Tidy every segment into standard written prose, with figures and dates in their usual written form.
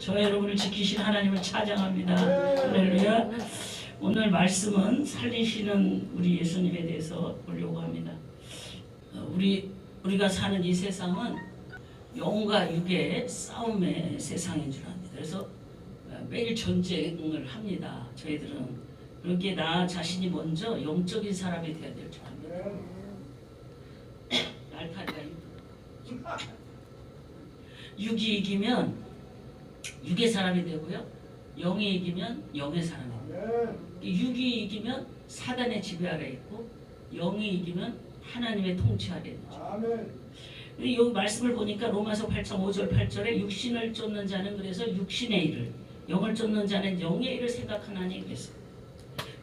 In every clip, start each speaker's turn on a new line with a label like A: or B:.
A: 저와 여러분을 지키신 하나님을 찬양합니다. 할렐루야. 오늘 말씀은 살리시는 우리 예수님에 대해서 보려고 합니다. 우리가 사는 이 세상은 영과 육의 싸움의 세상인 줄 압니다. 그래서 매일 전쟁을 합니다. 저희들은 그렇게 나 자신이 먼저 영적인 사람이 되어야 될 줄 압니다. 날타리가 육이 이기면 육의 사람이 되고요, 영이 이기면 영의 사람이 됩니다. 육이 이기면 사단의 지배 아래 있고 영이 이기면 하나님의 통치 아래 있는 거죠. 이 말씀을 보니까 로마서 8장 5절 8절에 육신을 쫓는 자는 그래서 육신의 일을, 영을 쫓는 자는 영의 일을 생각하나니 그랬어요.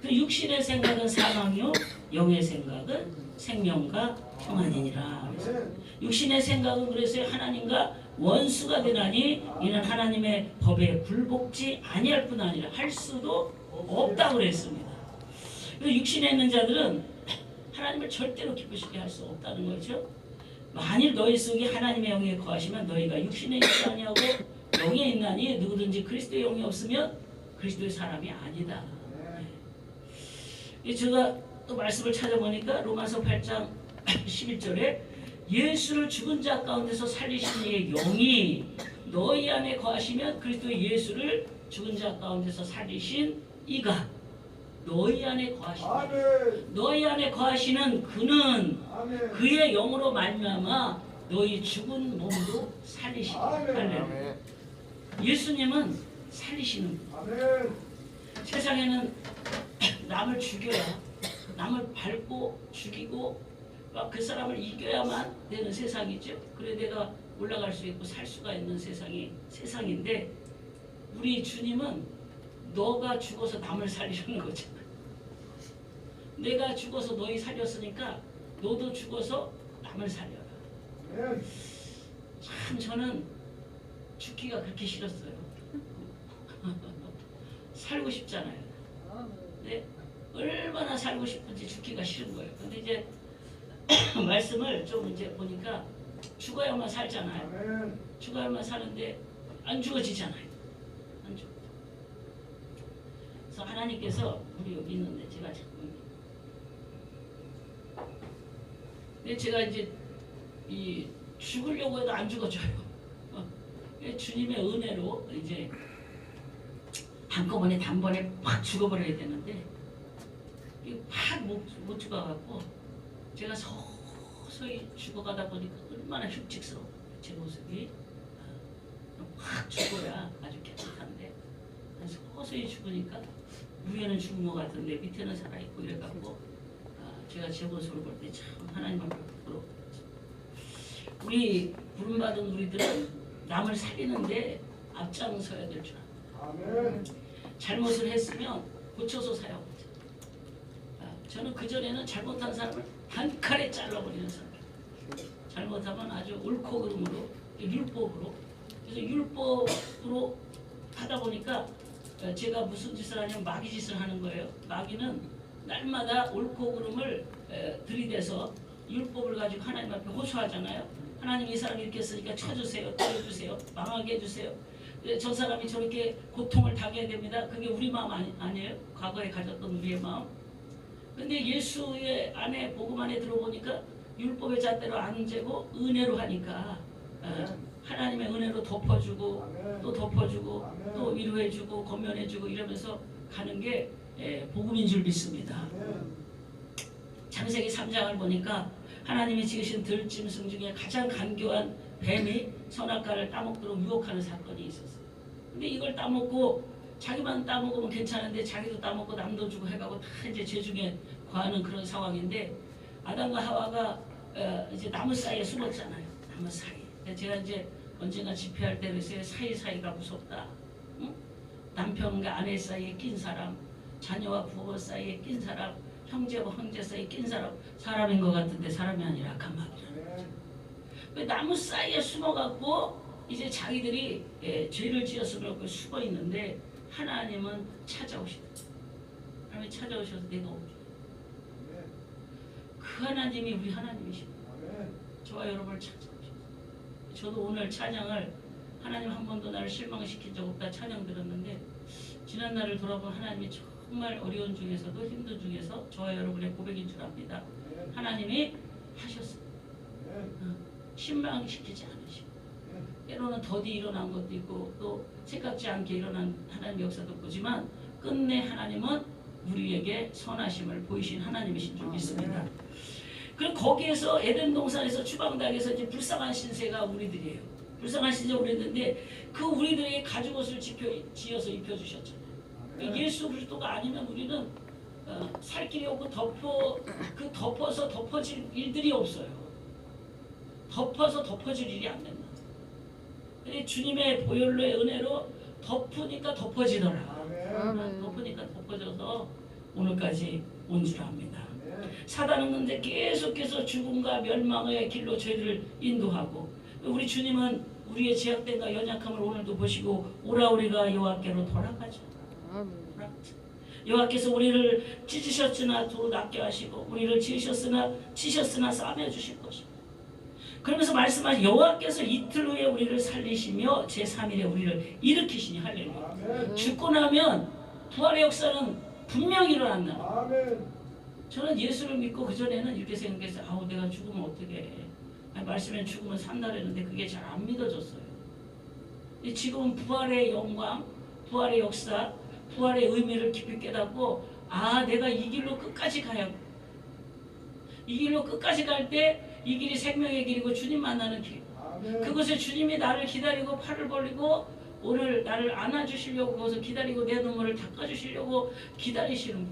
A: 그 육신의 생각은 사망이요 영의 생각은 생명과 평안이니라. 육신의 생각은 그래서 하나님과 원수가 되나니 이는 하나님의 법에 굴복지 아니할 뿐 아니라 할 수도 없다고 그랬습니다. 육신에 있는 자들은 하나님을 절대로 기쁘시게 할 수 없다는 거죠. 만일 너희 속에 하나님의 영이 거하시면 너희가 육신에 있지 아니하고 영에 있나니 누구든지 그리스도의 영이 없으면 그리스도의 사람이 아니다. 제가 또 말씀을 찾아보니까 로마서 8장 11절에 예수를 죽은 자 가운데서 살리신 이의 영이 너희 안에 거하시면 그리스도의 예수를 죽은 자 가운데서 살리신 이가 너희 안에 거하신다. 너희 안에 거하시는 그는 그의 영으로 말미암아 너희 죽은 몸도 살리시다. 예수님은 살리시는 분. 세상에는 남을 죽여야, 남을 밟고 죽이고 그 사람을 이겨야만 되는 세상이죠. 그래 내가 올라갈 수 있고 살 수가 있는 세상인데 우리 주님은 너가 죽어서 남을 살리는 거죠. 내가 죽어서 너희 살렸으니까 너도 죽어서 남을 살려라. 참 저는 죽기가 그렇게 싫었어요. 살고 싶잖아요. 근데 얼마나 살고 싶은지 죽기가 싫은 거예요. 근데 이제 말씀을 좀 이제 보니까 죽어야만 살잖아요. 죽어야만 사는데 안 죽어지잖아요. 안 죽어. 그래서 하나님께서 우리 여기 있는데 제가 자꾸 근데 제가 이제 이 죽으려고 해도 안 죽어져요. 주님의 은혜로 이제 한꺼번에 단번에 팍 죽어버려야 되는데 팍 못 죽어갖고 제가 서서히 죽어가다 보니까 얼마나 흉측스러워. 제 모습이 확 죽어야 아주 깨끗한데 서서히 죽으니까 위에는 죽은 것 같은데 밑에는 살아있고 이래갖고 제가 제 모습을 볼 때 참 하나님 앞에 부끄러워. 우리 부름받은 우리들은 남을 살리는데 앞장서야 될 줄 알아요. 잘못을 했으면 고쳐서 사요. 저는 그전에는 잘못한 사람을 한 칼에 잘라버리는 사람. 잘못하면 아주 옳고 그름으로, 율법으로. 그래서 율법으로 하다 보니까 제가 무슨 짓을 하냐면 마귀 짓을 하는 거예요. 마귀는 날마다 옳고 그름을 들이대서 율법을 가지고 하나님 앞에 호소하잖아요. 하나님 이 사람이 이렇게 했으니까 쳐주세요, 때려주세요, 망하게 해주세요. 저 사람이 저렇게 고통을 당해야 됩니다. 그게 우리 마음 아니에요? 과거에 가졌던 우리의 마음. 근데 예수의 안에 복음 안에 들어보니까 율법의 잣대로 안 재고 은혜로 하니까 하나님의 은혜로 덮어주고 또 덮어주고 또 위로해주고 권면해주고 이러면서 가는 게 복음인 줄 믿습니다. 창세기 3장을 보니까 하나님이 지으신 들짐승 중에 가장 간교한 뱀이 선악과를 따먹도록 유혹하는 사건이 있었어요. 근데 이걸 따먹고 자기만 따먹으면 괜찮은데 자기도 따먹고 남도 주고 해가고 다 이제 죄중에 과하는 그런 상황인데 아담과 하와가 이제 나무 사이에 숨었잖아요. 나무 사이. 제가 이제 언젠가 집회할 때 그랬어요. 사이사이가 무섭다. 응? 남편과 아내 사이에 낀 사람, 자녀와 부모 사이에 낀 사람, 형제와 형제 사이에 낀 사람인 것 같은데 사람이 아니라 악한 마귀라는 거죠. 나무 사이에 숨어갖고 이제 자기들이 죄를 지었으면 숨어 있는데 하나님은 찾아오시다. 하나님이 찾아오셔서 내가 오죠. 그 하나님이 우리 하나님이십니다. 저와 여러분을 찾아오셔서 저도 오늘 찬양을 하나님 한 번도 나를 실망시킨 적 없다 찬양 들었는데 지난 날을 돌아본 하나님이 정말 어려운 중에서도 힘든 중에서 저와 여러분의 고백인 줄 압니다. 하나님이 하셨습니다. 실망시키지 않으시고 때로는 더디 일어난 것도 있고 또 생각지 않게 일어난 하나님의 역사도 보지만 끝내 하나님은 우리에게 선하심을 보이신 하나님이신 줄 믿습니다. 그리고 거기에서 에덴 동산에서 추방당해서 이제 불쌍한 신세가 우리들이에요. 불쌍한 신세가 우리들인데 그 우리들에게 가죽옷을 지어서 입혀주셨잖아요. 예수 그리스도가 아니면 우리는 살 길이 없고 덮어서 덮어질 일들이 없어요. 덮어서 덮어질 일이 안 된다. 근데 주님의 보혈로의 은혜로 덮으니까 덮어지더라. 덮으니까 덮어져서 오늘까지 온 줄 압니다. 사단은 근데 계속해서 죽음과 멸망의 길로 저희를 인도하고 우리 주님은 우리의 제약됨과 연약함을 오늘도 보시고 오라 우리가 여호와께로 돌아가자. 여호와께서 우리를 찢으셨으나 도로 낫게 하시고 우리를 치셨으나 싸매 주실 것이고 그러면서 말씀하신 여호와께서 이틀 후에 우리를 살리시며 제3일에 우리를 일으키시니 할렐루야. 죽고 나면 부활의 역사는 분명히 일어난다. 저는 예수를 믿고 그전에는 이렇게 생각했어요. 아우 내가 죽으면 어떻게 해. 말씀에 죽으면 산다 그랬는데 그게 잘 안 믿어졌어요. 지금은 부활의 영광, 부활의 역사, 부활의 의미를 깊이 깨닫고 아 내가 이 길로 끝까지 가야 이 길로 끝까지 갈 때 이 길이 생명의 길이고 주님 만나는 길. 그곳에 주님이 나를 기다리고 팔을 벌리고 오늘 나를 안아주시려고 거기서 기다리고 내 눈물을 닦아주시려고 기다리시는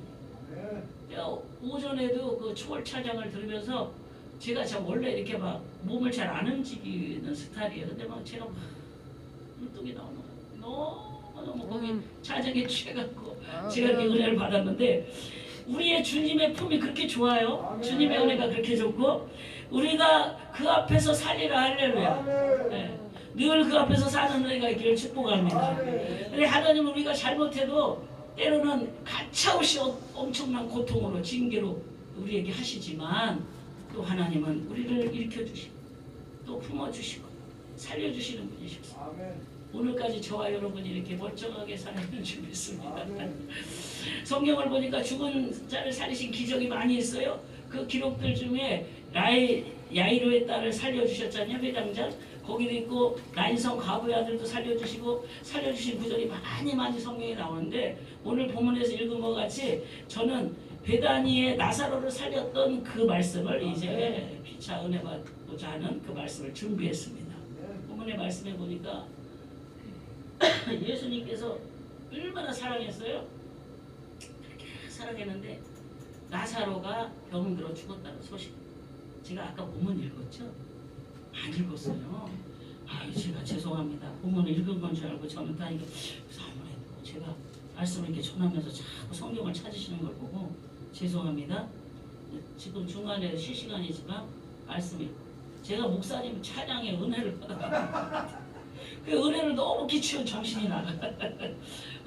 A: 분이에요. 내가 오전에도 그 초월 찬양을 들으면서 제가 참 원래 이렇게 막 몸을 잘 안 움직이는 스타일이에요. 근데 막 제가 막 눈독이 나오는 거예요. 너무 거기 찬양에 취해갖고 제가 이렇게 은혜를 받았는데 우리의 주님의 품이 그렇게 좋아요. 주님의 은혜가 그렇게 좋고 우리가 그 앞에서 살리라 할렐루야. 네. 늘 그 앞에서 사는 은혜가 있기를 축복합니다. 근데 하나님은 우리가 잘못해도 때로는 가차없이 엄청난 고통으로 징계로 우리에게 하시지만 또 하나님은 우리를 일으켜주시고 또 품어주시고 살려주시는 분이셨습니다. 오늘까지 저와 여러분이 이렇게 멀쩡하게 살아있는 줄 믿습니다. 성경을 보니까 죽은 자를 살리신 기적이 많이 있어요. 그 기록들 중에 야이로의 딸을 살려주셨잖아요. 회당장 거기도 있고 나인성 과부의 아들도 살려주신 구절이 많이 성경에 나오는데 오늘 본문에서 읽은 것 같이 저는 베다니의 나사로를 살렸던 그 말씀을 이제 피차 은혜 받고자 하는 그 말씀을 준비했습니다. 본문의 말씀에 보니까 예수님께서 얼마나 사랑했어요? 그렇게 사랑했는데 나사로가 병들어 죽었다는 소식. 제가 아까 본문 읽었죠? 안 읽었어요. 제가 죄송합니다. 본문을 읽은 건 줄 알고 잘못하니까 아무래도 제가 말씀을 이렇게 전하면서 자꾸 성경을 찾으시는 걸 보고 죄송합니다. 지금 중간에 실시간이지만 말씀이 제가 목사님 찬양의 은혜를 받았거든요. 그 은혜를 너무 기치운 정신이 나가.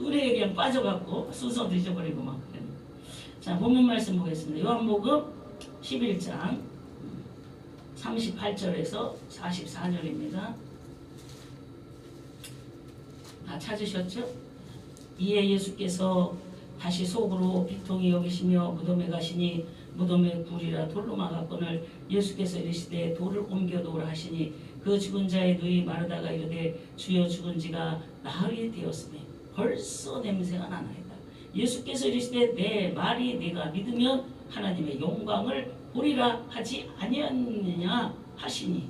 A: 은혜에 그냥 빠져갖고 순서도 잊어버리고 막. 자, 본문 말씀 보겠습니다. 요한복음 11장 38절에서 44절입니다. 다 찾으셨죠? 이에 예수께서 다시 속으로 비통히 여기시며 무덤에 가시니 무덤에 굴이라 돌로 막았거늘 예수께서 이르시되 돌을 옮겨 놓으라 하시니 그 죽은 자의 누이 마르다가 이르되 주여 죽은 지가 나흘이 되었으니 벌써 냄새가 나나이다. 예수께서 이르시되 내 말이 네가 믿으면 하나님의 영광을 보리라 하지 아니었느냐 하시니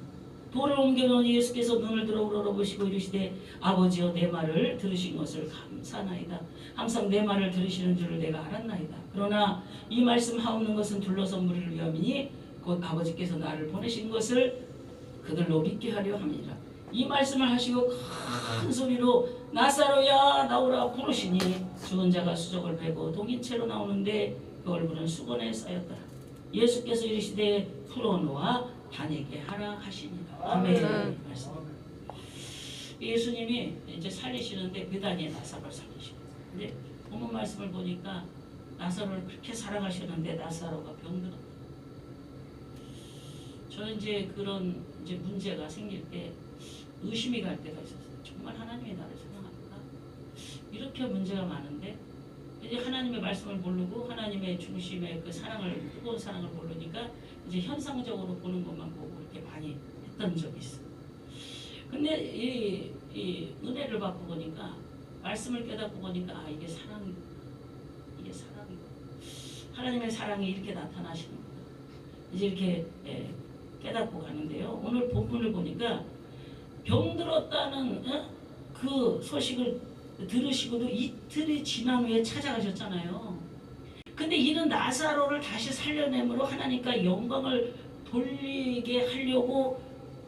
A: 돌을 옮겨놓으니 예수께서 눈을 들어 우러러보시고 이르시되 아버지여 내 말을 들으신 것을 감사나이다. 항상 내 말을 들으시는 줄을 내가 알았나이다. 그러나 이 말씀 하옵는 것은 둘러선 무리를 위함이니 곧 아버지께서 나를 보내신 것을 그들로 믿게 하려 함이라. 이 말씀을 하시고 큰 소리로 나사로야 나오라 부르시니 죽은 자가 수족을 베고 동인 채로 나오는데 그 얼굴은 수건에 쌓였더라. 예수께서 이르시되 풀어놓아 다니게 하라 하시니라. 아멘. 말씀. 예수님이 이제 살리시는데 베다니의 나사로를 살리시고, 근데 본문 말씀을 보니까 나사로를 그렇게 사랑하셨는데 나사로가 병들었다. 저는 이제 그런 이제 문제가 생길 때 의심이 갈 때가 있었어요. 정말 하나님이 나를 사랑할까? 이렇게 문제가 많은데 이제 하나님의 말씀을 모르고 하나님의 중심의 그 사랑을, 뜨거운 사랑을 모르니까 이제 현상적으로 보는 것만 보고 이렇게 많이 했던 적이 있어. 근데 이 은혜를 받고 보니까, 말씀을 깨닫고 보니까, 아, 이게 사랑이고 하나님의 사랑이 이렇게 나타나시는구나. 이제 이렇게 깨닫고 가는데요. 오늘 본문을 보니까 병들었다는 그 소식을 들으시고도 이틀이 지난 후에 찾아가셨잖아요. 근데 이는 나사로를 다시 살려내므로 하나님과 영광을 돌리게 하려고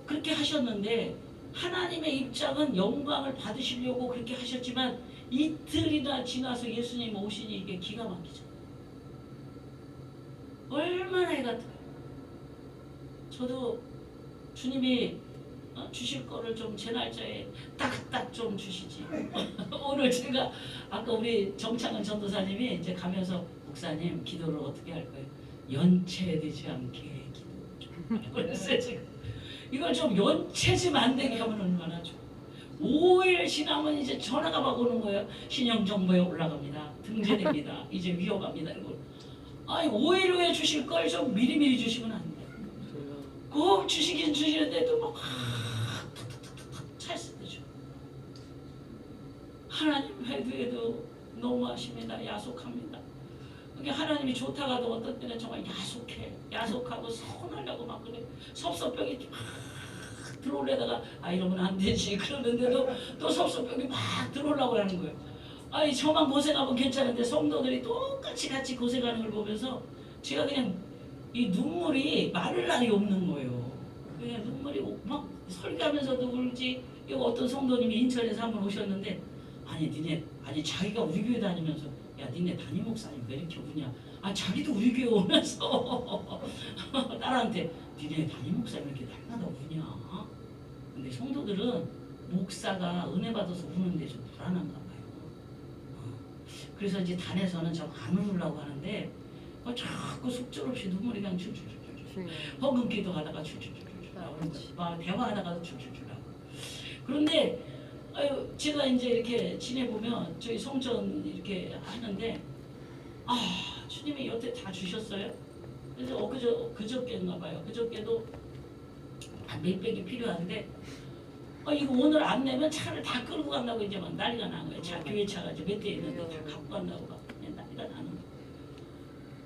A: 그렇게 하셨는데, 하나님의 입장은 영광을 받으시려고 그렇게 하셨지만 이틀이나 지나서 예수님 오시니 이게 기가 막히죠. 얼마나 애 같아요. 저도 주님이 주실 거를 좀 제 날짜에 딱딱 좀 주시지. 오늘 제가 아까 우리 정창은 전도사님이 이제 가면서, 목사님 기도를 어떻게 할 거예요? 연체되지 않게 기도 좀. 그랬어요. 제가 이걸 좀 연체 좀 안 되게 하면 얼마나 좋아. 5일 지나면 이제 전화가 막 오는 거예요. 신용정보에 올라갑니다. 등재됩니다. 이제 위험합니다. 이거. 아니 5일 후에 주실 걸 좀 미리미리 주시면 안 돼요. 꼭 주시긴 주시는데도 막 찰스되죠. 하나님 해도 너무하십니다. 야속합니다. 그게 하나님이 좋다가도 어떤 때는 정말 야속하고 서운하려고 막 그래. 섭섭병이 막 들어오려다가 이러면 안 되지 그러는데도 또 섭섭병이 막 들어오려고 하는 거예요. 아니 저만 고생하면 괜찮은데 성도들이 똑같이 같이 고생하는 걸 보면서 제가 그냥 이 눈물이 마를 날이 없는 거예요. 그냥 눈물이 막 설교하면서도 울지. 이거 어떤 성도님이 인천에서 한번 오셨는데, 아니 자기가 우리 교회 다니면서, 야 니네 담임 목사님 왜 이렇게 우냐? 자기도 우리 교회 오면서 딸한테 니네 담임 목사님 왜 이렇게 날마다 우냐? 근데 성도들은 목사가 은혜 받아서 우는데 좀 불안한가 봐요. 그래서 이제 단에서는 좀 안 울으려고 하는데 자꾸 속절없이 눈물이 그냥 줄줄줄줄. 허금기도 하다가 줄줄줄줄 나오는 거예요. 대화하다가도 줄줄줄 나오고. 그런데 제가 이제 이렇게 지내보면 저희 성전 이렇게 하는데, 주님이 여태 다 주셨어요. 그래서 그저께인가 봐요. 그저께도 몇백이 필요한데, 이거 오늘 안 내면 차를 다 끌고 간다고 이제 막 난리가 난 거예요. 교회 차가 이제 몇 대 있는데 다 갖고 간다고 막 난리가 나는 거예요.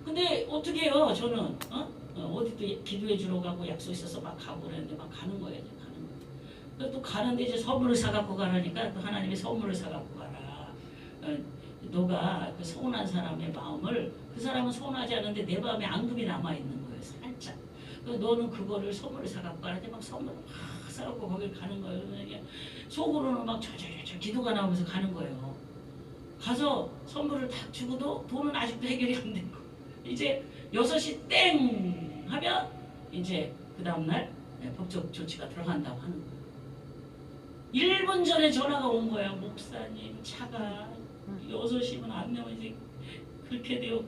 A: 근데 어떻게 해요? 저는 어디 또 기도해 주러 가고 약속 있어서 막 가고 그랬는데 막 가는 거예요. 이제 가는 거예요. 또 가는데 이제 선물을 사갖고 가라니까 또 하나님이 선물을 사갖고 가라. 너가 그 서운한 사람의 마음을, 그 사람은 서운하지 않은데 내 마음에 앙금이 남아있는 거예요. 살짝. 너는 그거를 선물을 사갖고 가라는데 막 선물을 막 사갖고 거길 가는 거예요. 그러니까 속으로는 막 저저저 기도가 나오면서 가는 거예요. 가서 선물을 딱 주고도 돈은 아직도 해결이 안 되고, 이제 6시 땡 하면 이제 그 다음날 법적 조치가 들어간다고 하는 거예요. 1분 전에 전화가 온 거야. 목사님 차가 6시면 안 내면 이제 그렇게 돼요.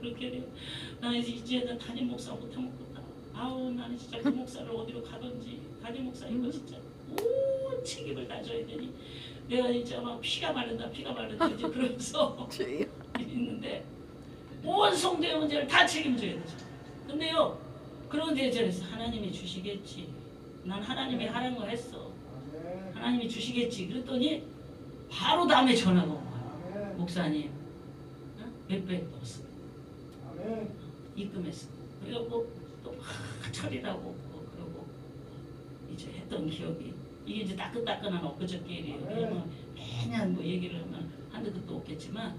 A: 나 이제는 담임 목사 못하겠다. 나는 진짜 그 목사를 어디로 가든지, 담임 목사 이거 진짜 온 책임을 다 져야 되니 내가 진짜 막 피가 마른다 이제 그러면서 있는데 온 성도의 문제를 다 책임져야 되죠. 근데요, 그런데 저래서 하나님이 주시겠지. 난 하나님이 하라는 거 했어. 하나님이 주시겠지. 그랬더니 바로 다음에 전화가 온 거야. 목사님, 몇백 넣었습니다. 입금했어. 그리고 또 철이라고 그러고 이제 했던 기억이, 이게 이제 따끈따끈한 엊그저께 일이에요. 왜냐면 매년 뭐 얘기를 하면 한두 끝도 없겠지만,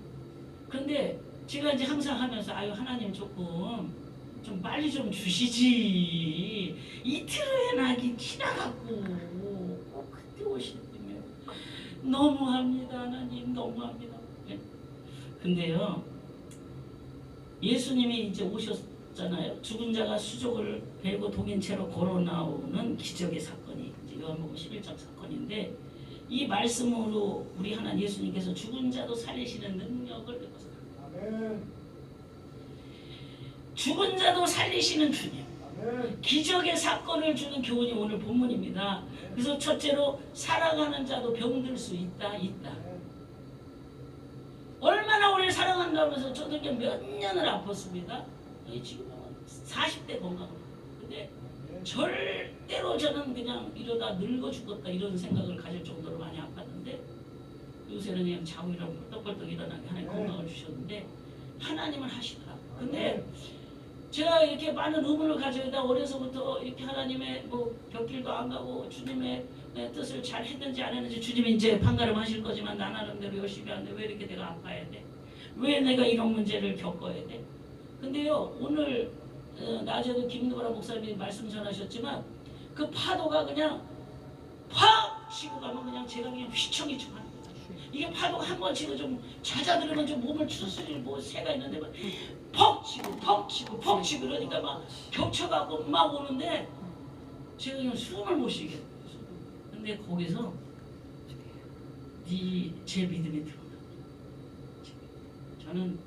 A: 그런데 제가 이제 항상 하면서 하나님 조금 좀 빨리 좀 주시지. 이틀 해나긴 지나갔고 꼭 그때 오시면 너무합니다. 하나님 너무합니다. 근데요, 예수님이 이제 오셨잖아요. 죽은 자가 수족을 베고 동인 채로 걸어 나오는 기적의 사건이 이제 요한복음 11장 사건인데, 이 말씀으로 우리 하나님 예수님께서 죽은 자도 살리시는 능력을 배웠어요. 죽은 자도 살리시는 주님, 기적의 사건을 주는 교훈이 오늘 본문입니다. 그래서 첫째로 사랑하는 자도 병들 수 있다. 얼마나 오래 사랑한다면서 저도 이제 몇 년을 아팠습니다. 지금 40대 건강을. 근데 절대로 저는 그냥 이러다 늙어 죽겠다 이런 생각을 가질 정도로 많이 아팠는데 요새는 그냥 자고 일어나면 벌떡벌떡 일어나게 하나님 건강을 주셨는데 하나님은 하시더라. 근데 제가 이렇게 많은 의문을 가지고 있다 어려서부터 이렇게 하나님의 뭐 곁길도 안 가고 주님의 뜻을 잘 했는지 안 했는지 주님이 이제 판가름 하실 거지만 나 나름대로 열심히 하는데 왜 이렇게 내가 아파야 돼? 왜 내가 이런 문제를 겪어야 돼? 근데요 오늘 낮에도 김누라 목사님이 말씀 전하셨지만 그 파도가 그냥 팍 치고 가면 그냥 제가 그냥 휘청휘청 하는 거예요. 이게 파도가 한 번 치고 좀 잦아들으면 좀 몸을 추스릴 뭐 새가 있는데 막 퍽 치고 그러니까 막 겹쳐가고 막 오는데 제가 그냥 숨을 못 쉬겠어요. 근데 거기서 제 믿음이 들어오는 저는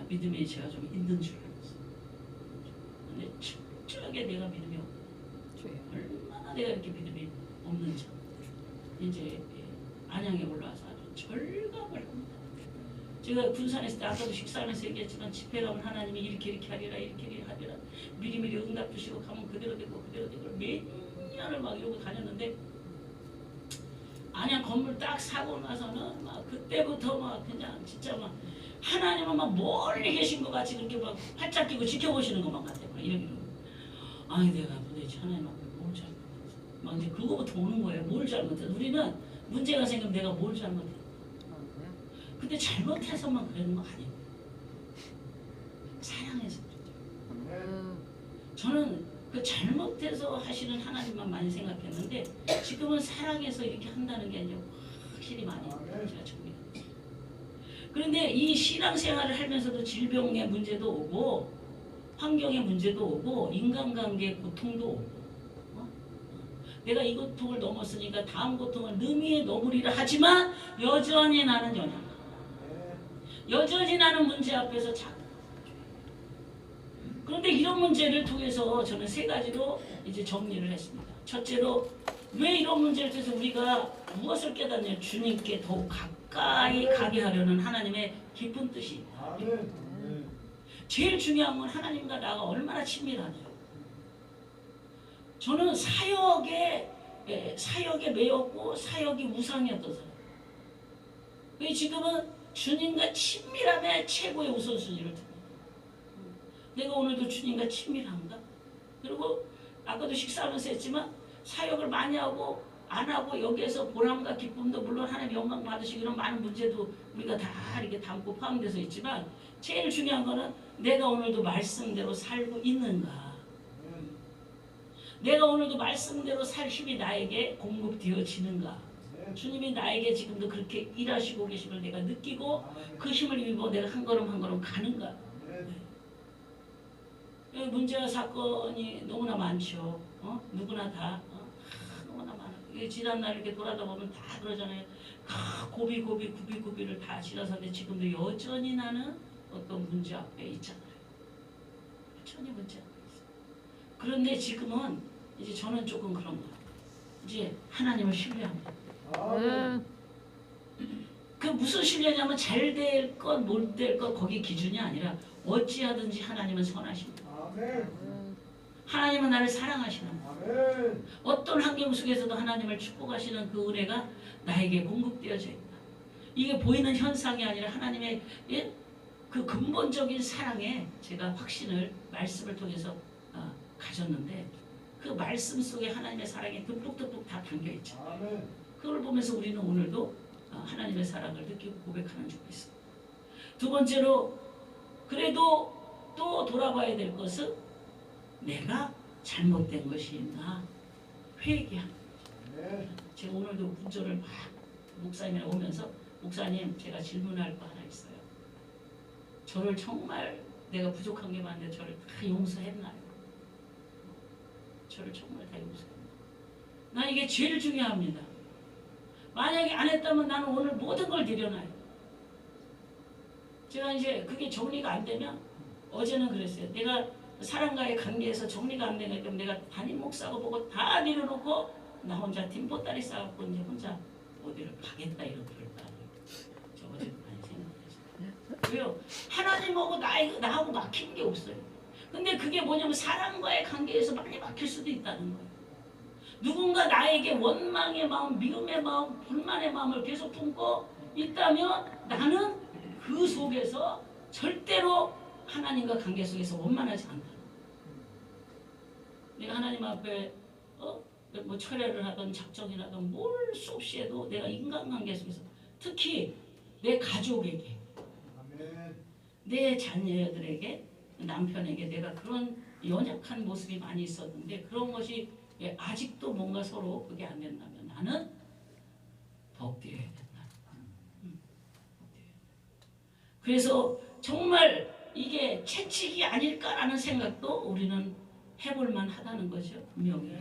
A: 믿음이 제가 좀 있는 줄 알았어요. 근데 철저하게 내가 믿음이 얼마나 내가 이렇게 믿음이 없는지 이제 안양에 올라와서 아주 절감을 합니다. 제가 군산에 있을 때 아까도 식사하면서 얘기했지만 집회 가면 하나님이 이렇게 하리라 이렇게 하리라 미리미리 응답 주시고 가면 그대로 되고 몇 년을 막 이러고 다녔는데 안양 건물 딱 사고 나서는 막 그때부터 막 그냥 진짜 막 하나님은 막 멀리 계신 것 같이 그렇게 막 활짝 끼고 지켜보시는 것만 같아요. 막 이런 아니 내가 도대체 하나님 앞에 뭘 잘못했어? 막 이제 그거부터 오는 거예요. 뭘 잘못했어? 우리는 문제가 생기면 내가 뭘 잘못했어? 근데 잘못해서만 그러는 거 아니에요. 사랑해서 그렇죠. 저는 그 잘못해서 하시는 하나님만 많이 생각했는데 지금은 사랑해서 이렇게 한다는 게 아니라 확실히 많이 제가 정리합니다. 그런데 이 신앙생활을 하면서도 질병의 문제도 오고 환경의 문제도 오고 인간관계의 고통도 오고 내가 이 고통을 넘었으니까 다음 고통을 능히 넘으리라 하지만 여전히 나는 연약하다. 여전히 나는 문제 앞에서 작다. 그런데 이런 문제를 통해서 저는 세 가지로 이제 정리를 했습니다. 첫째로 왜 이런 문제를 통해서 우리가 무엇을 깨닫냐? 주님께 더욱 가까이 가게 하려는 하나님의 깊은 뜻이 있다. 제일 중요한 건 하나님과 나가 얼마나 친밀하냐. 저는 사역에 매였고 사역이 우상이었던 사람. 왜 지금은 주님과 친밀함의 최고의 우선순위를 둡니다. 내가 오늘도 주님과 친밀한가? 그리고 아까도 식사하면서 했지만 사역을 많이 하고 안 하고 여기에서 보람과 기쁨도 물론 하나님 영광 받으시고 이런 많은 문제도 우리가 다 이렇게 담고 포함돼서 있지만 제일 중요한 거는 내가 오늘도 말씀대로 살고 있는가? 내가 오늘도 말씀대로 살 힘이 나에게 공급되어지는가? 주님이 나에게 지금도 그렇게 일하시고 계심을 내가 느끼고 그 힘을 입고 내가 한 걸음 한 걸음 가는가? 문제와 사건이 너무나 많죠. 누구나 다 너무나 많아. 지난날 이렇게 돌아다 보면 다 그러잖아요. 고비를 다 지나서는데 지금도 여전히 나는 어떤 문제 앞에 있잖아요. 여전히 문제 앞에 있어요. 그런데 지금은 이제 저는 조금 그런 거예요. 이제 하나님을 신뢰합니다. 그 무슨 신뢰냐면 잘 될 것, 못 될 것 거기 기준이 아니라 어찌하든지 하나님은 선하십니다. 하나님은 나를 사랑하시는 어떤 환경 속에서도 하나님을 축복하시는 그 은혜가 나에게 공급되어져 있다. 이게 보이는 현상이 아니라 하나님의 그 근본적인 사랑에 제가 확신을 말씀을 통해서 가졌는데 그 말씀 속에 하나님의 사랑이 듬뿍듬뿍 다 담겨있죠. 그걸 보면서 우리는 오늘도 하나님의 사랑을 느끼고 고백하는 줄 있습니다. 두 번째로 그래도 또 돌아봐야 될 것은 내가 잘못된 것이 있나 회개하는 거죠. 제가 오늘도 문자를 막 목사님이랑 오면서 목사님 제가 질문할 거 하나 있어요. 저를 정말 내가 부족한 게 많은데 저를 다 용서했나요? 저를 정말 다 용서했나요? 난 이게 제일 중요합니다. 만약에 안 했다면 나는 오늘 모든 걸 내려놔요. 제가 이제 그게 정리가 안 되면 어제는 그랬어요. 내가 사람과의 관계에서 정리가 안 되니까 내가 담임 목사고 보고 다 내려놓고 나 혼자 팀보따리 싸갖고 이제 혼자 어디를 가겠다 이런 그럴 거 아니에요. 저 어제도 많이 생각했어요. 왜요? 하나님하고 나하고 막힌 게 없어요. 근데 그게 뭐냐면 사람과의 관계에서 많이 막힐 수도 있다는 거예요. 누군가 나에게 원망의 마음, 미움의 마음, 불만의 마음을 계속 품고 있다면 나는 그 속에서 절대로 하나님과 관계 속에서 원만하지 않다. 내가 하나님 앞에 뭐 철회를 하든 작정을 하든 뭘 수 없이 해도 내가 인간관계 속에서 특히 내 가족에게 내 자녀들에게 남편에게 내가 그런 연약한 모습이 많이 있었는데 그런 것이 아직도 뭔가 서로 그게 안 된다면 나는 더 엎드려야 된다. 그래서 정말 이게 채찍이 아닐까라는 생각도 우리는 해볼만 하다는 거죠. 분명히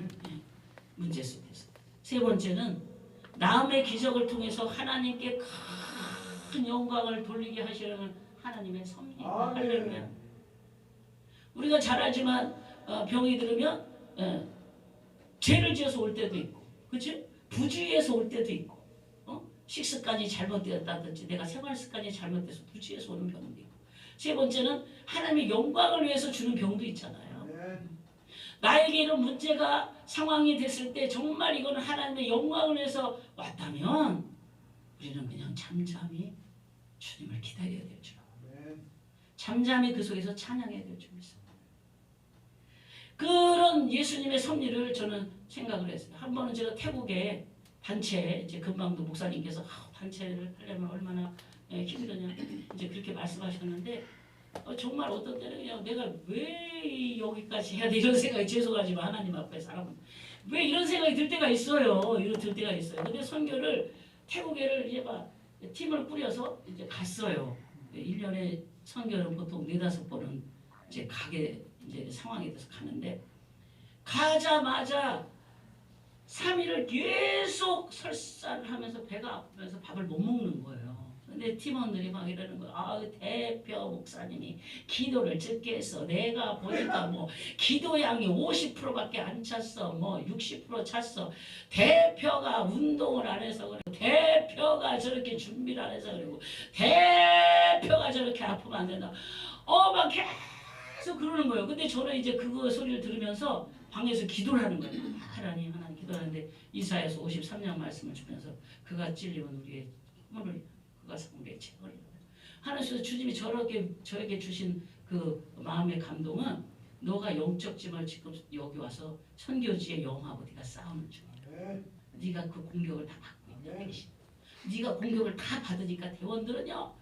A: 문제 속에서. 세 번째는 나음의 기적을 통해서 하나님께 큰 영광을 돌리게 하시려는 하나님의 섭리입니다. 할렐루야. 우리가 잘 알지만 병이 들으면 죄를 지어서 올 때도 있고, 그렇지? 부주의해서 올 때도 있고, 식습관이 잘못되었다든지 내가 생활 습관이 잘못돼서 부주의해서 오는 병도 있고. 세 번째는 하나님의 영광을 위해서 주는 병도 있잖아요. 나에게 이런 문제가 상황이 됐을 때 정말 이거는 하나님의 영광을 위해서 왔다면 우리는 그냥 잠잠히 주님을 기다려야 될 줄 알아요. 잠잠히 그 속에서 찬양해야 될 줄 믿습니다. 그런 예수님의 섭리를 저는 생각을 했어요. 한 번은 제가 태국에 단체, 이제 금방도 목사님께서 단체를 하려면 얼마나 힘드냐 이제 그렇게 말씀하셨는데 정말 어떤 때는 그냥 내가 왜 여기까지 해야 돼 이런 생각이 죄송하지만 하나님 앞에 사람은 왜 이런 생각이 들 때가 있어요. 이런 들 때가 있어요. 근데 선교를 태국에를 이제 막 팀을 꾸려서 이제 갔어요. 1년에 선교를 보통 4-5번은 이제 가게 이제 상황이 돼서 가는데 가자마자 3일을 계속 설사를 하면서 배가 아프면서 밥을 못 먹는 거예요. 근데 팀원들이 막 이러는 거예요. 아, 대표 목사님이 기도를 적게 했어. 내가 보니까 뭐 기도량이 50%밖에 안 찼어. 뭐 60% 찼어. 대표가 운동을 안 해서 그래. 대표가 저렇게 준비를 안 해서 그리고 대표가 저렇게 아프면 안 된다. 막 계속 그러는 거예요. 근데 저는 이제 그거 소리를 들으면서 방에서 기도를 하는 거예요. 하나님 기도하는데 이사야서 53장 말씀을 주면서 그가 찔리면 우리의 힘을 그가 우리의 책을 하나님께서 주님이 저에게 주신 그 마음의 감동은 너가 영적 짐을 지금 여기 와서 선교지의 영하고 네가 싸우는 중이야. 네가 그 공격을 다 받고 있다. 네가 공격을 다 받으니까 대원들은요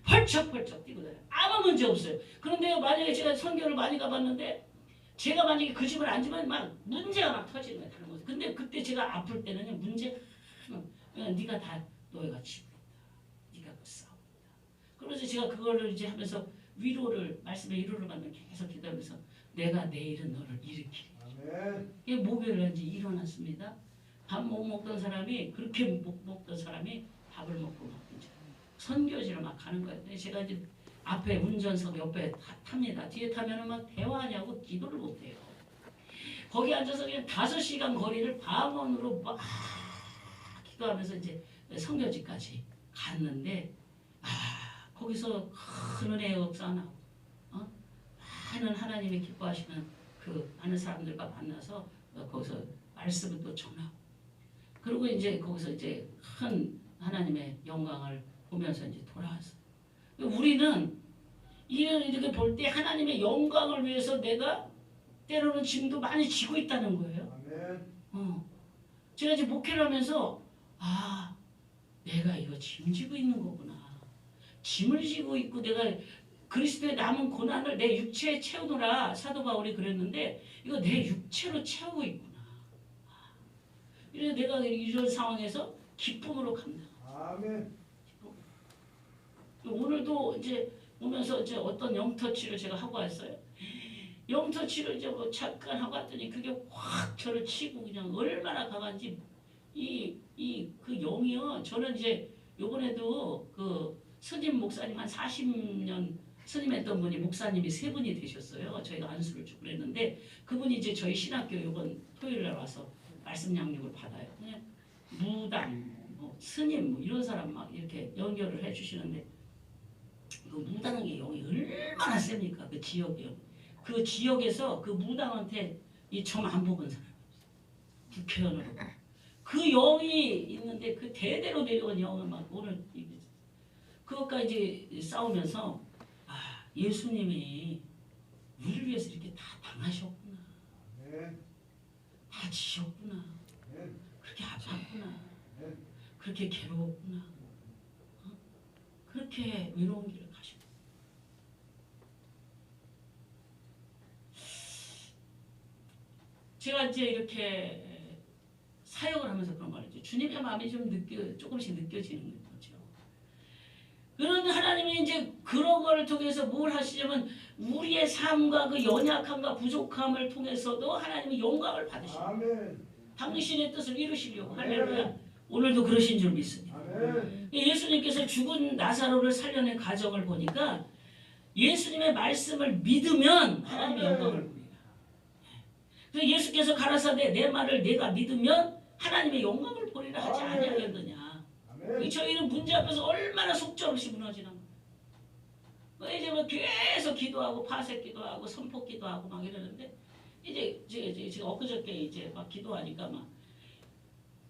A: 펄쩍펄쩍 뛰고 다녀요. 아무 문제 없어요. 그런데 만약에 제가 선교를 많이 가봤는데 제가 만약에 그 집을 앉으면 막 문제가 막 터지는 거예요. 다른 곳에. 근데 그때 제가 아플 때는요 문제가 네가 다 너희가 치고 있다. 네가 그 싸우고 있다. 그래서 제가 그거를 이제 하면서 말씀의 위로를 받는 계속 기도하면서 내가 내일은 너를 일으키리. 이게 목요일에 이제 일어났습니다. 밥 못 먹던 사람이 그렇게 못 먹던 사람이 밥을 먹고 막 이제 선교지를 막 가는 거예요. 근데 제가 이제 앞에 운전석 옆에 탑니다. 뒤에 타면은 막 대화하냐고 기도를 못 해요. 거기 앉아서 그냥 5시간 거리를 방언으로 막 기도하면서 이제 선교지까지 갔는데 거기서 큰 은혜의 역사 나고 많은 하나님이 기뻐하시는 그 많은 사람들과 만나서 거기서 말씀을 또 전하고 그리고 이제 거기서 이제 큰 하나님의 영광을 보면서 이제 돌아왔어요. 우리는 이렇게 볼 때 하나님의 영광을 위해서 내가 때로는 짐도 많이 지고 있다는 거예요. 제가 이제 목회를 하면서 내가 이거 짐 지고 있는 거구나. 짐을 지고 있고 내가 그리스도의 남은 고난을 내 육체에 채우노라 사도 바울이 그랬는데 이거 내 육체로 채우고 있구나. 그래서 내가 이런 상황에서 기쁨으로 감당. 아멘. 오늘도 이제 오면서 이제 어떤 영터치를 제가 하고 왔어요. 영터치를 이제 뭐 잠깐 하고 왔더니 그게 확 저를 치고 그냥 얼마나 강한지 그 영이요. 저는 이제 요번에도 그 스님 목사님 한 40년 스님했던 분이 목사님이 3분이 되셨어요. 저희가 안수를 주고 그랬는데 그분이 이제 저희 신학교 요번 토요일에 와서 말씀 양육을 받아요. 그냥 무당, 뭐 스님 뭐 이런 사람 막 이렇게 연결을 해주시는데 그 무당의 영이 얼마나 셉니까? 그 지역이요. 그 지역에서 그 무당한테 이 점 안 뽑은 사람 국회의원으로 그 영이 있는데 그 대대로 내려온 영을 막 오늘 그것과 이제 싸우면서 아 예수님이 우리를 위해서 이렇게 다 당하셨구나. 다 지셨구나. 그렇게 아팠구나. 그렇게 괴로웠구나. 어? 그렇게 외로운 길을 가셨구나. 제가 이제 이렇게 사역을 하면서 그런 말이죠. 주님의 마음이 좀 조금씩 느껴지는 거죠. 그런데 하나님이 이제 그런 걸 통해서 뭘 하시냐면 우리의 삶과 그 연약함과 부족함을 통해서도 하나님이 영광을 받으십니다. 당신의 뜻을 이루시려고. 할렐루야. 오늘도 그러신 줄 믿습니다. 예수님께서 죽은 나사로를 살려낸 과정을 보니까 예수님의 말씀을 믿으면 하나님의 영광을 봅니다. 그래서 예수께서 가라사대 내 말을 내가 믿으면 하나님의 영광을 보리라 하지 아니하겠느냐. 저희는 문제 앞에서 얼마나 속절없이 무너지는 거예요. 이제 뭐 계속 기도하고 파색 기도하고 선포 기도하고 막 이러는데 이제 제가 엊그저께 이제 막 기도하니까 막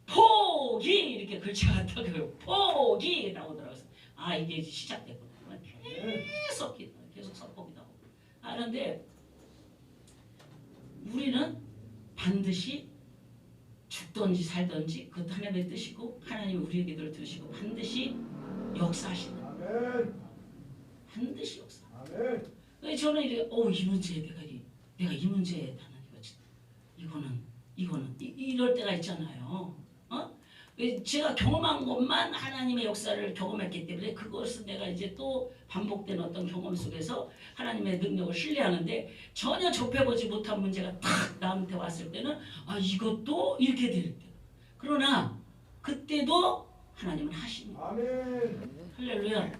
A: 포기 이렇게 글자가 왔다고요. 포기 나오더라고요. 아 이게 시작됐구나. 계속 기도, 계속 선포 기도하고 하는데 우리는 반드시 죽든지 살든지 그것도 하나님의 뜻이고 하나님이 우리의 기도를 들으시고 반드시 역사하시는 반드시 역사. 저는 이래 이 문제에 내가 이 문제에 나는 이거는 이럴 때가 있잖아요. 제가 경험한 것만 하나님의 역사를 경험했기 때문에 그것은 내가 이제 또 반복된 어떤 경험 속에서 하나님의 능력을 신뢰하는데 전혀 접해보지 못한 문제가 탁 나한테 왔을 때는 이것도 이렇게 될 때. 그러나 그때도 하나님은 하십니다. 할렐루야.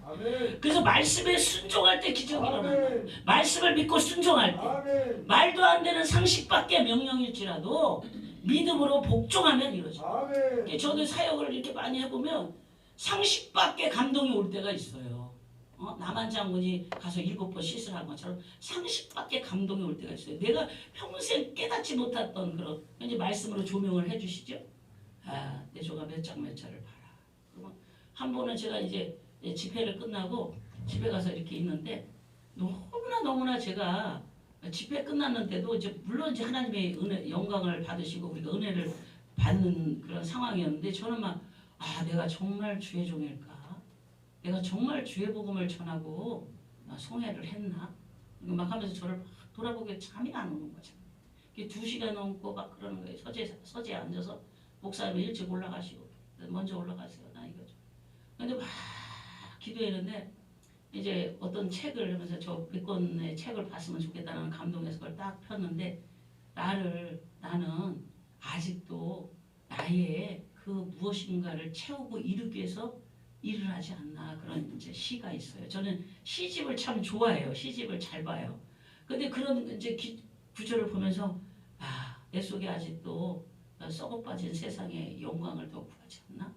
A: 그래서 말씀에 순종할 때 기적이 일어나요. 말씀을 믿고 순종할 때 말도 안 되는 상식 밖의 명령일지라도 믿음으로 복종하면 이루어져. 저도 사역을 이렇게 많이 해보면 상식 밖의 감동이 올 때가 있어요. 남한 장군이 가서 7번 시술한 것처럼 상식 밖의 감동이 올 때가 있어요. 내가 평생 깨닫지 못했던 그런 이제 말씀으로 조명을 해주시죠. 내 조가 몇 장 몇 차를 봐라. 그러면 한 번은 제가 이제 집회를 끝나고 집에 가서 이렇게 있는데 너무나 제가 집회 끝났는데도 이제 물론 이제 하나님의 은혜, 영광을 받으시고 우리가 은혜를 받는 그런 상황이었는데 저는 막 내가 정말 주의 종일까? 내가 정말 주의 복음을 전하고 송해를 했나? 막 하면서 저를 막 돌아보게 잠이 안 오는 거죠. 2시간 넘고 막 그러는 거예요. 서재에 앉아서 목사님이 일찍 올라가시고 먼저 올라가세요. 나 이거죠. 근데 막 기도했는데 이제 어떤 책을 하면서 저 몇 권의 책을 봤으면 좋겠다는 감동에서 그걸 딱 폈는데 나는 아직도 나의 그 무엇인가를 채우고 이루기 위해서 일을 하지 않나 그런 이제 시가 있어요. 저는 시집을 참 좋아해요. 시집을 잘 봐요. 근데 그런 이제 구절을 보면서 내 속에 아직도 썩어 빠진 세상의 영광을 더 구하지 않나?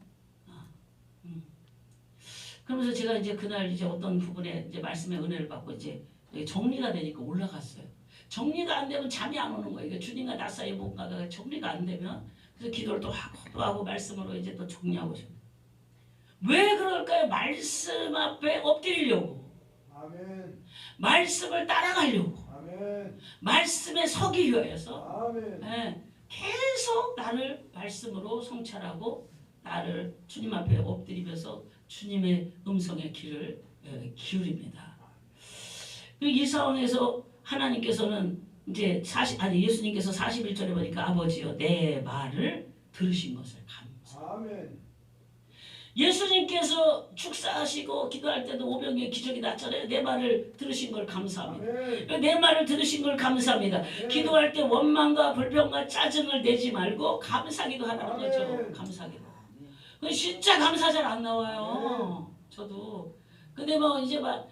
A: 그러면서 제가 이제 그날 이제 어떤 부분에 이제 말씀의 은혜를 받고 이제 정리가 되니까 올라갔어요. 정리가 안 되면 잠이 안 오는 거예요. 주님과 나 사이에 뭔가가 정리가 안 되면 그래서 기도를 또 하고 말씀으로 이제 또 정리하고 싶어요. 왜 그럴까요? 말씀 앞에 엎드리려고. 아멘. 말씀을 따라가려고. 아멘. 말씀에 서기 위하여서. 아멘. 네, 계속 나를 말씀으로 성찰하고 나를 주님 앞에 엎드리면서 주님의 음성의 귀를 기울입니다. 이 상황에서 하나님께서는 이제 예수님께서 41절에 보니까 아버지여 내 말을 들으신 것을 감사합니다. 예수님께서 축사하시고 기도할 때도 오병이의 기적이 났잖아요. 내 말을 들으신 걸 감사합니다. 내 말을 들으신 걸 감사합니다. 기도할 때 원망과 불평과 짜증을 내지 말고 감사기도 하라는 거죠. 감사기도. 진짜 감사 잘 안 나와요. 저도. 근데 뭐 이제 막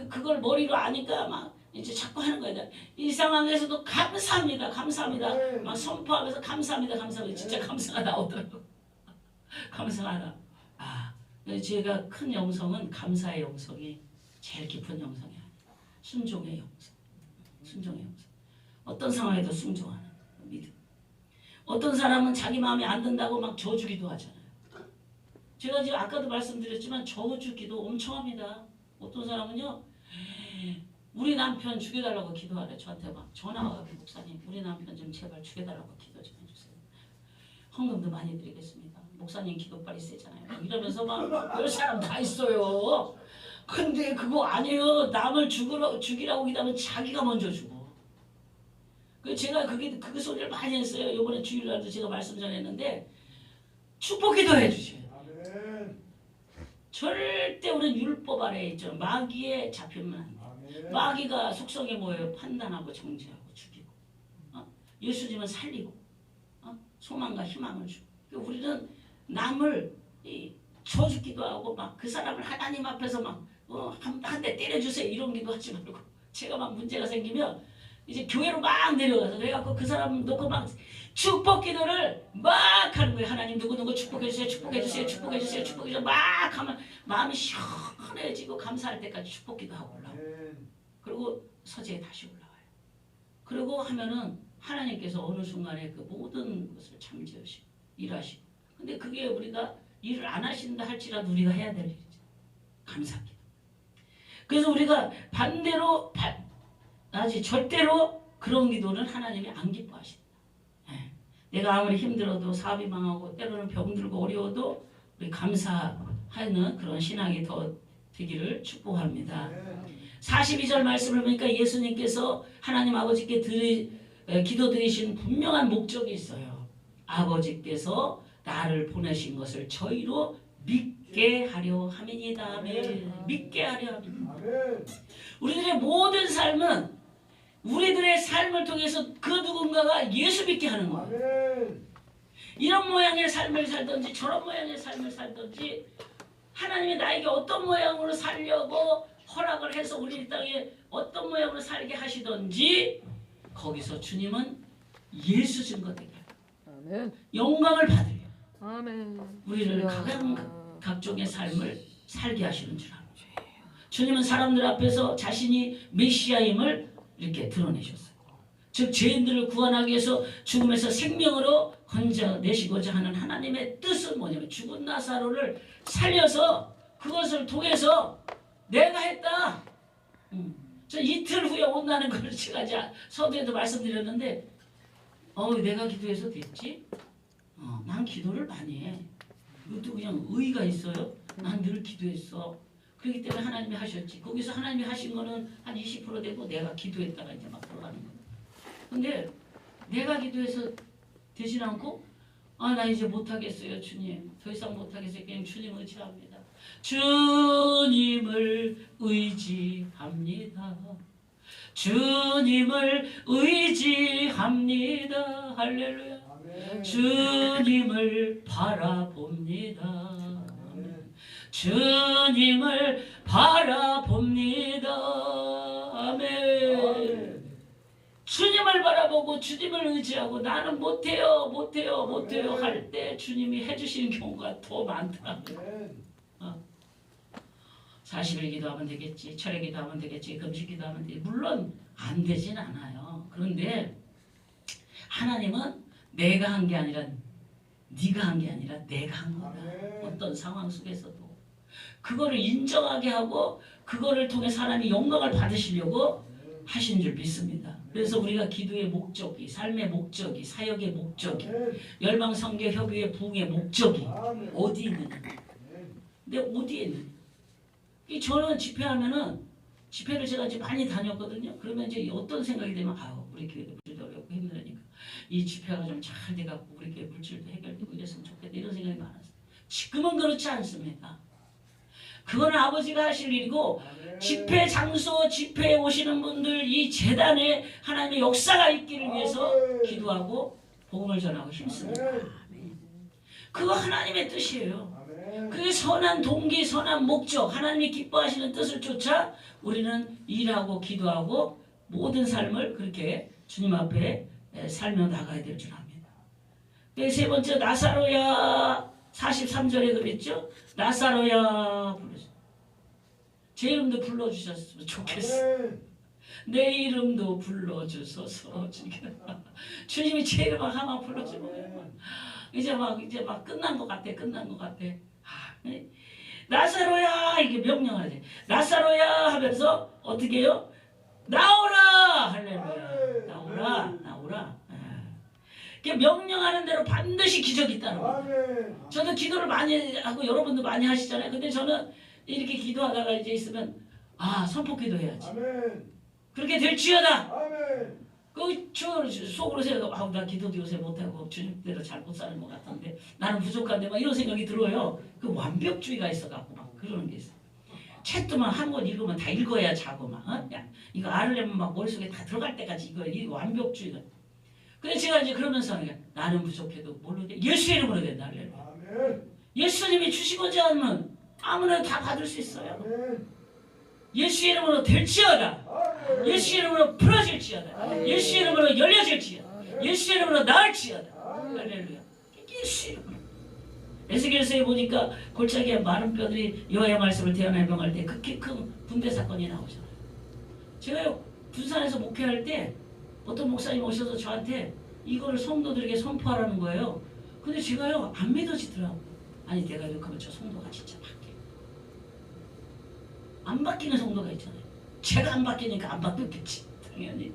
A: 그걸 머리로 아니까 막 이제 자꾸 하는 거야. 이 상황에서도 감사합니다. 감사합니다. 막 선포하면서 감사합니다. 감사합니다. 진짜 감사가 나오더라고. 감사하다. 아, 제가 큰 영성은 감사의 영성이 제일 깊은 영성이야. 순종의 영성. 순종의 영성. 어떤 상황에도 순종하는 믿음. 어떤 사람은 자기 마음에 안 든다고 막 저주기도 하잖아요. 제가 지금 아까도 말씀드렸지만 저주기도 엄청 합니다. 어떤 사람은요, 우리 남편 죽여달라고 기도하래. 저한테 막 전화 와가지고 목사님 우리 남편 좀 제발 죽여달라고 기도 좀 해주세요. 헌금도 많이 드리겠습니다. 목사님 기도 빨리 세잖아요. 이러면서 막 별 사람 다 있어요. 근데 그거 아니에요. 남을 죽이라고 기도하면 자기가 먼저 죽어. 그 제가 그 소리를 많이 했어요. 이번에 주일날도 제가 말씀 전했는데 축복기도 해주셔요. 절대 우리는 율법 아래에 있죠. 마귀에 잡히면 안 돼. 마귀가 속성이 뭐예요? 판단하고 정죄하고 죽이고, 예수님은 살리고, 소망과 희망을 주고. 우리는 남을 쳐죽기도 하고 막 그 사람을 하나님 앞에서 막 한 대 때려주세요 이런 기도 하지 말고, 제가 막 문제가 생기면 이제 교회로 막 내려가서 그래갖고 그 사람 놓고 막 축복 기도를 막 하는 거예요. 하나님 누구누구 축복해주세요. 축복해주세요. 축복해주세요. 축복해주세요. 막 하면 마음이 시원해지고 감사할 때까지 축복 기도하고 올라오고, 그리고 서재에 다시 올라와요. 그리고 하면은 하나님께서 어느 순간에 그 모든 것을 참지으시고 일하시고, 근데 그게 우리가 일을 안 하신다 할지라도 우리가 해야 될 일이죠. 감사합니다. 그래서 우리가 반대로 절대로 그런 기도는 하나님이 안 기뻐하신다. 내가 아무리 힘들어도 사업이 망하고 때로는 병들고 어려워도 우리 감사하는 그런 신앙이 더 되기를 축복합니다. 42절 말씀을 보니까 예수님께서 하나님 아버지께 기도드리신 분명한 목적이 있어요. 아버지께서 나를 보내신 것을 저희로 믿게 하려 함이니이다. 믿게 하려 함이니이다. 우리들의 모든 삶은 우리들의 삶을 통해서 그 누군가가 예수 믿게 하는 거예요. 이런 모양의 삶을 살든지 저런 모양의 삶을 살든지, 하나님이 나에게 어떤 모양으로 살려고 허락을 해서 우리 땅에 어떤 모양으로 살게 하시든지 거기서 주님은 예수 증거되게 하고 영광을 받으려 우리를 각종의 삶을 살게 하시는 줄 압니다. 주님은 사람들 앞에서 자신이 메시아임을 이렇게 드러내셨어요. 즉 죄인들을 구원하기 위해서 죽음에서 생명으로 건져내시고자 하는 하나님의 뜻은 뭐냐면 죽은 나사로를 살려서 그것을 통해서 내가 했다. 저 이틀 후에 온다는 걸 제가 서두에도 말씀드렸는데, 내가 기도해서 됐지? 난 기도를 많이 해. 이것도 그냥 의의가 있어요. 난 늘 기도했어. 그렇기 때문에 하나님이 하셨지. 거기서 하나님이 하신 거는 한 20% 되고 내가 기도했다가 이제 막 들어가는 거예요. 근데 내가 기도해서 되진 않고, 나 이제 못하겠어요 주님. 더 이상 못하겠어요. 그냥 주님 의지합니다. 주님을 의지합니다. 주님을 의지합니다. 할렐루야. 아멘. 주님을 바라봅니다. 주님을 바라봅니다. 아멘. 아멘. 주님을 바라보고 주님을 의지하고 나는 못해요 할 때 주님이 해주시는 경우가 더 많더라고요. 40일 기도하면 되겠지, 철회 기도하면 되겠지, 금식 기도하면 되겠지. 물론 안 되진 않아요. 그런데 하나님은 내가 한 게 아니라 네가 한 게 아니라 내가 한 거다. 어떤 상황 속에서도 그거를 인정하게 하고 그거를 통해 사람이 영광을 받으시려고 하신 줄 믿습니다. 그래서 우리가 기도의 목적이, 삶의 목적이, 사역의 목적이, 열방 선교 협의회 부흥의 목적이 어디 있느냐. 근데 어디에 있느냐. 저는 집회하면은, 집회를 제가 이제 많이 다녔거든요. 그러면 이제 어떤 생각이 되면, 우리 교회도 물질도 어렵고 힘드니까 이 집회가 좀 잘 돼갖고 우리 교회 물질도 해결되고 이랬으면 좋겠다, 이런 생각이 많았어요. 지금은 그렇지 않습니다. 그거는 아버지가 하실 일이고, 집회 장소, 집회에 오시는 분들, 이 재단에 하나님의 역사가 있기를 위해서 기도하고 복음을 전하고 힘씁니다. 그거 하나님의 뜻이에요. 그게 선한 동기, 선한 목적, 하나님이 기뻐하시는 뜻을 쫓아 우리는 일하고 기도하고 모든 삶을 그렇게 주님 앞에 살며 나가야 될 줄 압니다. 세 번째 나사로야 43절에 그랬죠. 나사로야 불러주세요. 제 이름도 불러주셨으면 좋겠어요. 내 이름도 불러주소서. 주님이 제 이름 하나 불러주면 이제 막 끝난 것 같아. 나사로야 이게 명령하지. 나사로야 하면서 어떻게 해요? 나오라. 할렐루야. 나오라. 이게 명령하는 대로 반드시 기적이 있다는 거예요. 저도 기도를 많이 하고 여러분도 많이 하시잖아요. 근데 저는 이렇게 기도하다가 이제 있으면 선포 기도해야지. 그렇게 될지어다. 속으로 생각하고 나 기도도 요새 못하고 주님대로 잘 못 사는 것 같은데 나는 부족한데 막 이런 생각이 들어요. 그 완벽주의가 있어갖고 막 그러는 게 있어요. 책도 막 한 권 읽으면 다 읽어야 자고 막 야, 이거 알려면 막 머릿속에 다 들어갈 때까지 이 완벽주의가. 근데 제가 이제 그러면서 나는 부족해도 뭘로 돼? 예수 이름으로 된다. 예수님이 주시고자 하면 아무나 다 받을 수 있어요. 예수 이름으로 될지어다. 예수 이름으로 풀어질지어다. 예수 이름으로 열려질지어다. 예수 이름으로 나을지어다. 할렐루야. 예수 이름으로. 에스겔서에 보니까 골짜기에 마른 뼈들이 여호와의 말씀을 대언해명할 때 극히 큰 분배 사건이 나오잖아요. 제가요 부산에서 목회할 때 어떤 목사님 오셔서 저한테 이거를 성도들에게 선포하라는 거예요. 근데 제가요 안 믿어지더라고요. 아니 내가 이렇게 하면 저 성도가 진짜 바뀌어. 안 바뀌는 성도가 있잖아요. 제가 안 바뀌니까 안 바뀌었겠지 당연히.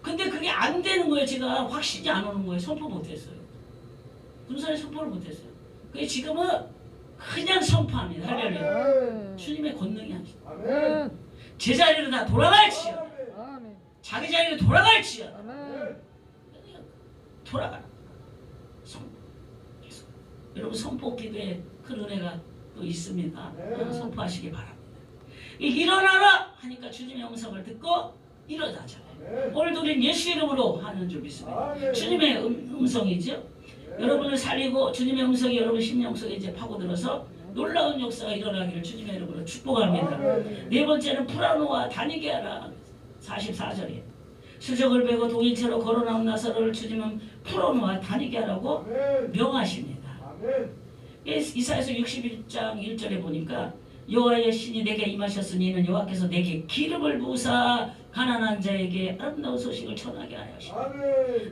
A: 근데 그게 안 되는 거예요. 제가 확신이 안 오는 거예요. 선포 못했어요. 군산에 선포를 못했어요. 그게 지금은 그냥 선포합니다. 할렐루야. 주님의 권능이 아니죠. 제자리로 다 돌아갈지어다. 자기 자리로 돌아갈지어다. 돌아가라. 여러분 선포 기도에 큰 은혜가 또 있습니다. 선포하시기 바랍니다. 일어나라 하니까 주님의 음성을 듣고 일어나잖아요. 오늘도 우리는 예수 이름으로 하는 줄 믿습니다. 주님의 음성이죠. 여러분을 살리고 주님의 음성이 여러분 심령 속에 이제 파고들어서 놀라운 역사가 일어나기를 주님의 이름으로 축복합니다. 네 번째는 풀어놓아 다니게 하라. 44절에 수족을 베고 동인체로 걸어나온 나사로를 주님은 풀어놓아 다니게 하라고 명하십니다. 이사야서 61장 1절에 보니까 여호와의 신이 내게 임하셨으니 이는 여호와께서 내게 기름을 부으사 가난한 자에게 아름다운 소식을 전하게 하시고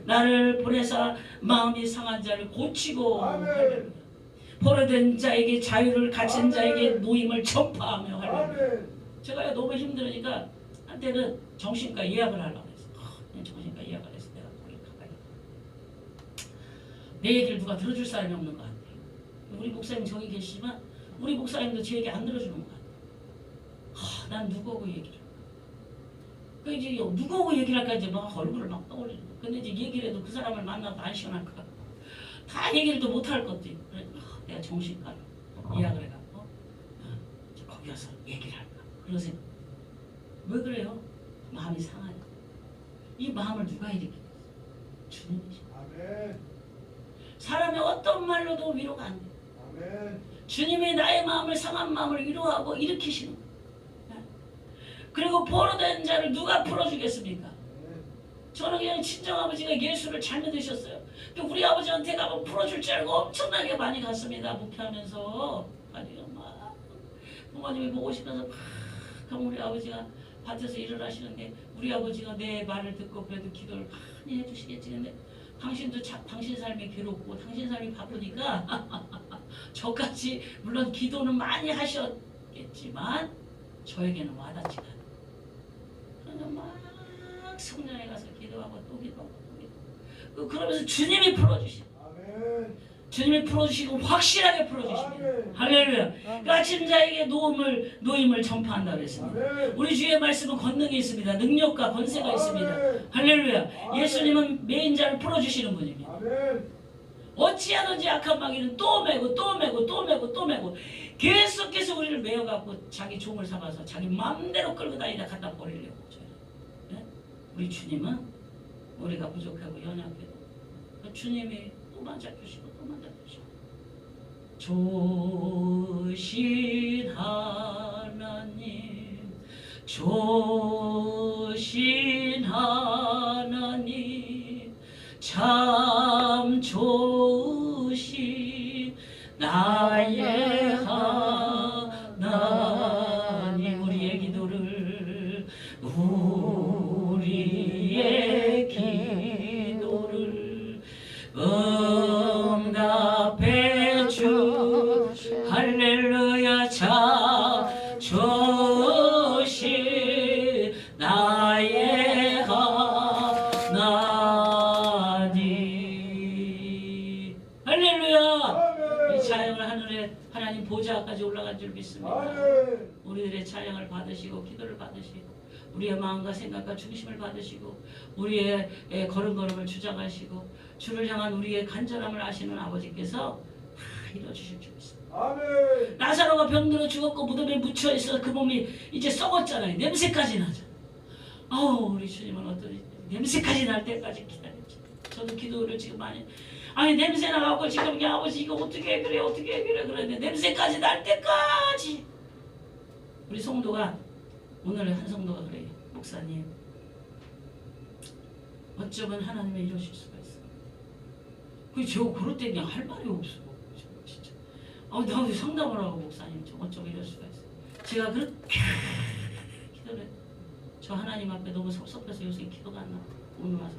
A: 나를 보내사 마음이 상한 자를 고치고 포로된 자에게 자유를 갇힌 자에게 노임을 전파하며 할렐루야. 제가 너무 힘들으니까 한때는 정신과 예약을 하려고 했어요. 정신과 예약을 해서 내가 거기 가까이 내 얘기를 누가 들어줄 사람이 없는 것 같아요. 우리 목사님 저기 계시지만 우리 목사님도 제 얘기 안 들어주는 것 같아요. 난 누구하고 얘기를 그 이제 누구하고 얘기를 할까 이제 막 얼굴을 막 떠올리는 거야. 근데 이제 얘기를 해도 그 사람을 만나도 안 시원할 것 같고 다 얘기를 또 못할 것도 있고 그래, 내가 정신과를 예약을 해갖고 거기 가서 얘기를 할까 그러세요. 왜 그래요? 마음이 상하요. 이 마음을 누가 일으키겠어요? 주님이죠. 사람의 어떤 말로도 위로가 안 돼요. 주님이 나의 마음을 상한 마음을 위로하고 일으키시는 거예요. 그리고 포로된 자를 누가 풀어주겠습니까? 저는 그냥 친정아버지가 예수를 잘 믿으셨어요. 우리 아버지한테 가면 풀어줄 줄 알고 엄청나게 많이 갔습니다. 목회하면서 아니요 막 부모님이 보고 싶어서 막 우리 아버지가 밭에서 일을 하시는데 우리 아버지가 내 말을 듣고 그래도 기도를 많이 해주시겠지. 근데 당신도 당신 삶이 괴롭고 당신 삶이 바쁘니까 저까지 물론 기도는 많이 하셨겠지만 저에게는 와닿지가 않아요. 그러니까 막 성전에 가서 기도하고 또 기도하고 또 기도하고 그러면서 주님이 풀어주시고 주님이 풀어주시고 확실하게 풀어주십니다. 할렐루야. 갇힌 자에게 노임을 전파한다 그랬습니다. 우리 주의 말씀은 권능이 있습니다. 능력과 권세가 있습니다. 할렐루야. 예수님은 매인 자를 풀어주시는 분입니다. 어찌하든지 악한 마귀는 또 메고 또 메고 또 메고 또 메고 계속해서 우리를 메어갖고 자기 종을 삼아서 자기 마음대로 끌고 다니다 갖다 버리려고 네? 우리 주님은 우리가 부족하고 연약해도 주님이 또 만져주시고 또 만져주시고 조신 하나님 조신 나의 하나님 우리의 기도를 응답해 주 할렐루야 자주신 나의 하나님 할렐루야. 이 찬양을 하늘에 하나님 보좌까지 올라간 줄 믿습니다. 우리들의 찬양을 받으시고 기도를 받으시고 우리의 마음과 생각과 중심을 받으시고 우리의 걸음걸음을 주장하시고 주를 향한 우리의 간절함을 아시는 아버지께서 다 이뤄주실 줄 믿습니다.
B: 아멘.
A: 나사로가 병들어 죽었고 무덤에 묻혀 있어 그 몸이 이제 썩었잖아요. 냄새까지 나죠. 아우 우리 주님은 어떤 냄새까지 날 때까지 기다렸죠. 저도 기도를 지금 많이 아니 냄새 나갖고 지금 야 아버지 이거 어떻게 해 그래 어떻게 해 그래 그러는데 냄새까지 날 때까지 우리 성도가 오늘 한 성도가 그래요. 목사님 어쩌면 하나님의 이루실 수가 있어요. 저 그럴 때 그냥 할 말이 없어. 진짜. 나 왜 상담을 하고 목사님 저 어쩌면 이럴 수가 있어요. 제가 그렇게 기도를 저 하나님 앞에 너무 섭섭해서 요새 기도가 안 나. 오늘 와서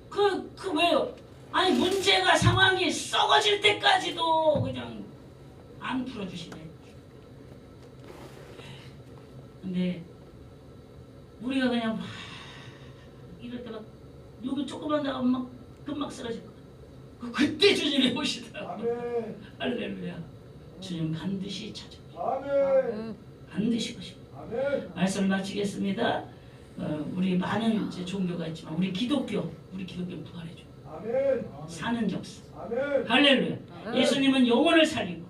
A: 그 왜요? 아니 문제가 상황이 썩어질 때까지도 그냥 안 풀어주시네. 근데 우리가 그냥 막 이럴 때 막 여기 조금만 나가면 막 금방 쓰러질 거야. 그때 주님이 오시더라고요. 할렐루야. 주님 반드시 찾아오시고 반드시 오시고. 말씀을 마치겠습니다. 우리 많은 이제 종교가 있지만 우리 기독교는 부활해줘. 사는 역사. 할렐루야. 예수님은 영혼을 살리고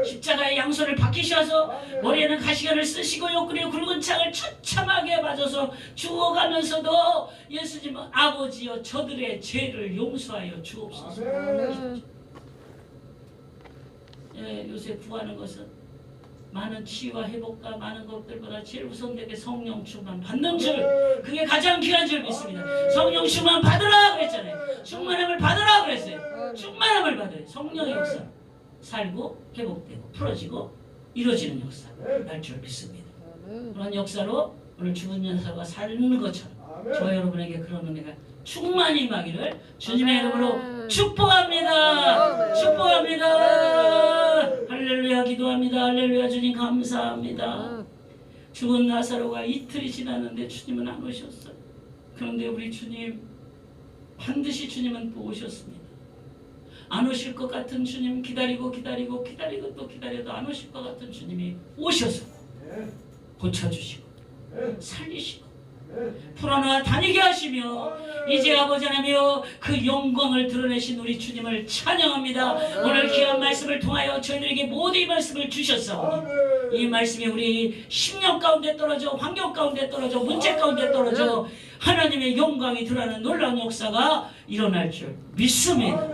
A: 십자가의 양손을 박히셔서 머리에는 가시관을 쓰시고 옆구리에 굵은 창을 처참하게 맞아서 죽어가면서도 예수님은 아버지여 저들의 죄를 용서하여 주옵소서. 요새 구하는 것은 많은 치유와 회복과 많은 것들보다 제일 우선되게 성령 충만 받는 줄 그게 가장 귀한 줄 믿습니다. 성령 충만 받으라 그랬잖아요. 충만함을 받으라 그랬어요. 충만함을 받아요. 성령의 역사 살고 회복되고 풀어지고 이루어지는 역사 날 줄 믿습니다. 그런 역사로 오늘 죽은 연사가 사는 것처럼 저 여러분에게 그런 은혜가 충만히 임하기를 주님의 이름으로 축복합니다. 축복합니다. 할렐루야 기도합니다. 할렐루야 주님 감사합니다. 죽은 나사로가 이틀이 지났는데 주님은 안 오셨어요. 그런데 우리 주님 반드시 주님은 또 오셨습니다. 안 오실 것 같은 주님 기다리고 또 기다려도 안 오실 것 같은 주님이 오셔서 고쳐주시고 살리시고 풀어놔 다니게 하시며 이제 아버지 하나님이여 그 영광을 드러내신 우리 주님을 찬양합니다. 오늘 귀한 말씀을 통하여 저희들에게 모두 이 말씀을 주셨사오니 이 말씀이 우리 심령 가운데 떨어져 환경 가운데 떨어져 문제 가운데 떨어져 하나님의 영광이 드러나는 놀라운 역사가 일어날 줄 믿습니다.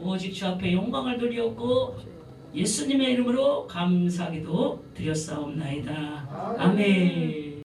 A: 오직 주 앞에 영광을 드리었고 예수님의 이름으로 감사기도 드렸사옵나이다. 아멘.